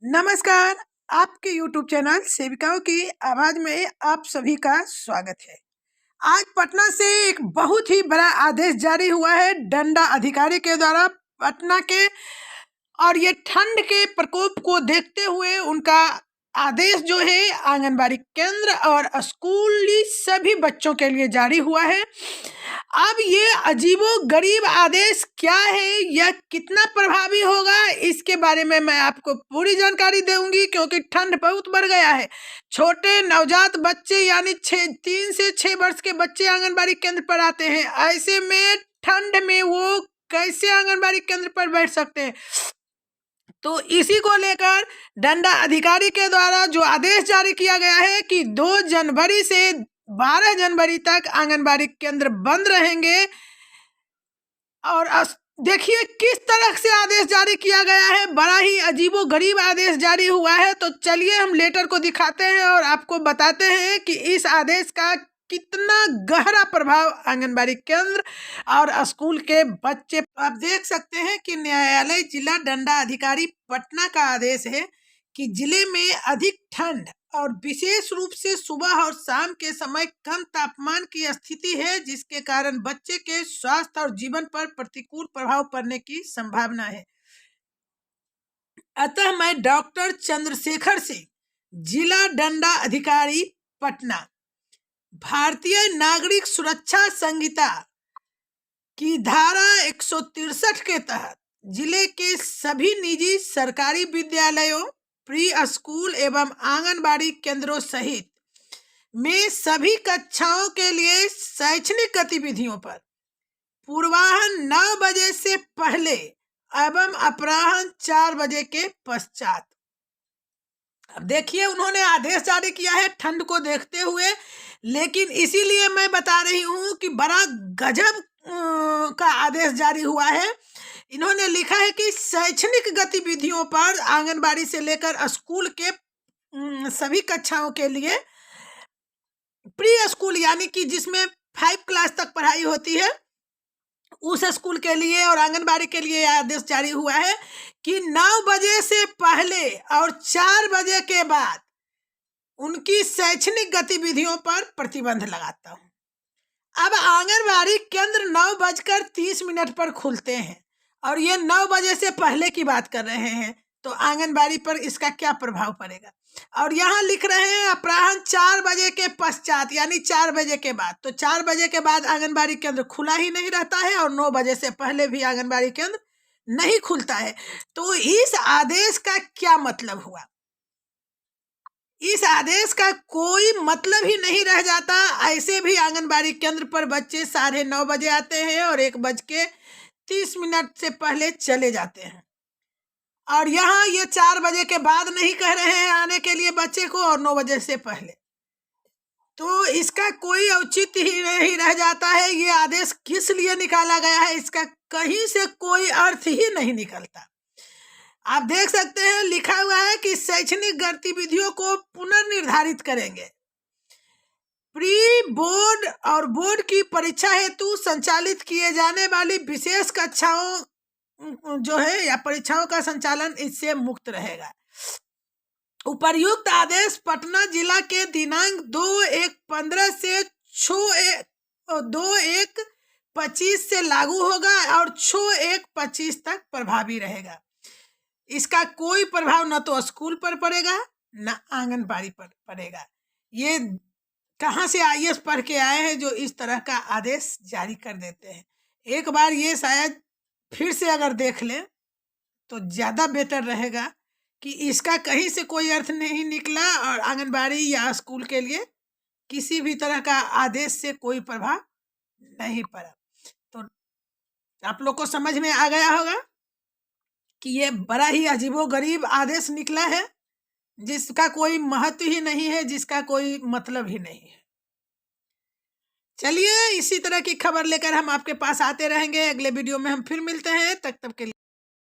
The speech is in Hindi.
नमस्कार। आपके YouTube चैनल सेविकाओं की आवाज में आप सभी का स्वागत है। आज पटना से एक बहुत ही बड़ा आदेश जारी हुआ है डंडा अधिकारी के द्वारा पटना के, और ये ठंड के प्रकोप को देखते हुए उनका आदेश जो है आंगनबाड़ी केंद्र और स्कूली सभी बच्चों के लिए जारी हुआ है। अब ये अजीबो गरीब आदेश क्या है, यह कितना प्रभावी होगा, इसके बारे में मैं आपको पूरी जानकारी दूंगी, क्योंकि ठंड बहुत बढ़ गया है। छोटे नवजात बच्चे यानी 3 से 6 वर्ष के बच्चे आंगनबाड़ी केंद्र पर आते हैं। ऐसे में ठंड में वो कैसे आंगनबाड़ी केंद्र पर बैठ सकते हैं? तो इसी को लेकर डंडा अधिकारी के द्वारा जो आदेश जारी किया गया है कि 2 जनवरी से 12 जनवरी तक आंगनबाड़ी केंद्र बंद रहेंगे। और देखिए किस तरह से आदेश जारी किया गया है, बड़ा ही अजीबो गरीब आदेश जारी हुआ है। तो चलिए हम लेटर को दिखाते हैं और आपको बताते हैं कि इस आदेश का कितना गहरा प्रभाव आंगनबाड़ी केंद्र और स्कूल के बच्चे। आप देख सकते हैं कि न्यायालय जिला डंडा अधिकारी पटना का आदेश है कि जिले में अधिक ठंड और विशेष रूप से सुबह और शाम के समय कम तापमान की स्थिति है, जिसके कारण बच्चे के स्वास्थ्य और जीवन पर प्रतिकूल प्रभाव पड़ने की संभावना है। अतः मैं डॉक्टर चंद्रशेखर सिंह, जिला डंडा अधिकारी पटना, भारतीय नागरिक सुरक्षा संहिता की धारा 163 के तहत जिले के सभी निजी सरकारी विद्यालयों, प्री स्कूल एवं आंगनबाड़ी केंद्रों सहित में सभी कक्षाओं के लिए शैक्षणिक गतिविधियों पर पूर्वाह्न 9 बजे से पहले एवं अपराह्न 4 बजे के पश्चात। अब देखिए उन्होंने आदेश जारी किया है ठंड को देखते हुए, लेकिन इसीलिए मैं बता रही हूँ कि बड़ा गजब का आदेश जारी हुआ है। इन्होंने लिखा है कि शैक्षणिक गतिविधियों पर आंगनबाड़ी से लेकर स्कूल के सभी कक्षाओं के लिए, प्री स्कूल यानी कि जिसमें 5 क्लास तक पढ़ाई होती है उस स्कूल के लिए और आंगनबाड़ी के लिए आदेश जारी हुआ है कि 9 बजे से पहले और 4 बजे के बाद उनकी शैक्षणिक गतिविधियों पर प्रतिबंध लगाता हूँ। अब आंगनबाड़ी केंद्र 9:30 पर खुलते हैं और ये 9 बजे से पहले की बात कर रहे हैं, तो आंगनबाड़ी पर इसका क्या प्रभाव पड़ेगा? और यहाँ लिख रहे हैं अपराह्न 4 बजे के पश्चात यानी 4 बजे के बाद। तो 4 बजे के बाद आंगनबाड़ी केंद्र खुला ही नहीं रहता है और 9 बजे से पहले भी आंगनबाड़ी केंद्र नहीं खुलता है। तो इस आदेश का क्या मतलब हुआ? इस आदेश का कोई मतलब ही नहीं रह जाता। ऐसे भी आंगनबाड़ी केंद्र पर बच्चे 9:30 बजे आते हैं और 1:30 से पहले चले जाते हैं, और यहाँ ये 4 बजे के बाद नहीं कह रहे हैं आने के लिए बच्चे को और 9 बजे से पहले। तो इसका कोई औचित्य ही नहीं रह जाता है। ये आदेश किस लिए निकाला गया है, इसका कहीं से कोई अर्थ ही नहीं निकलता। आप देख सकते हैं लिखा हुआ है कि शैक्षणिक गतिविधियों को पुनर्निर्धारित करेंगे। प्री बोर्ड और बोर्ड की परीक्षा हेतु संचालित किए जाने वाली विशेष कक्षाओं जो है या परीक्षाओं का संचालन इससे मुक्त रहेगा। उपर्युक्त आदेश पटना जिला के दिनांक 2/1/15 से 2/1/25 से लागू होगा और 6/1/25 तक प्रभावी रहेगा। इसका कोई प्रभाव न तो स्कूल पर पड़ेगा न आंगनबाड़ी पर पड़ेगा। ये कहाँ से आईएएस पढ़ के आए हैं जो इस तरह का आदेश जारी कर देते हैं? एक बार ये शायद फिर से अगर देख लें तो ज़्यादा बेटर रहेगा कि इसका कहीं से कोई अर्थ नहीं निकला और आंगनबाड़ी या स्कूल के लिए किसी भी तरह का आदेश से कोई प्रभाव नहीं पड़ा। तो आप लोग को समझ में आ गया होगा कि ये बड़ा ही अजीबोगरीब आदेश निकला है, जिसका कोई महत्व ही नहीं है, जिसका कोई मतलब ही नहीं है। चलिए इसी तरह की खबर लेकर हम आपके पास आते रहेंगे। अगले वीडियो में हम फिर मिलते हैं, तब तक के लिए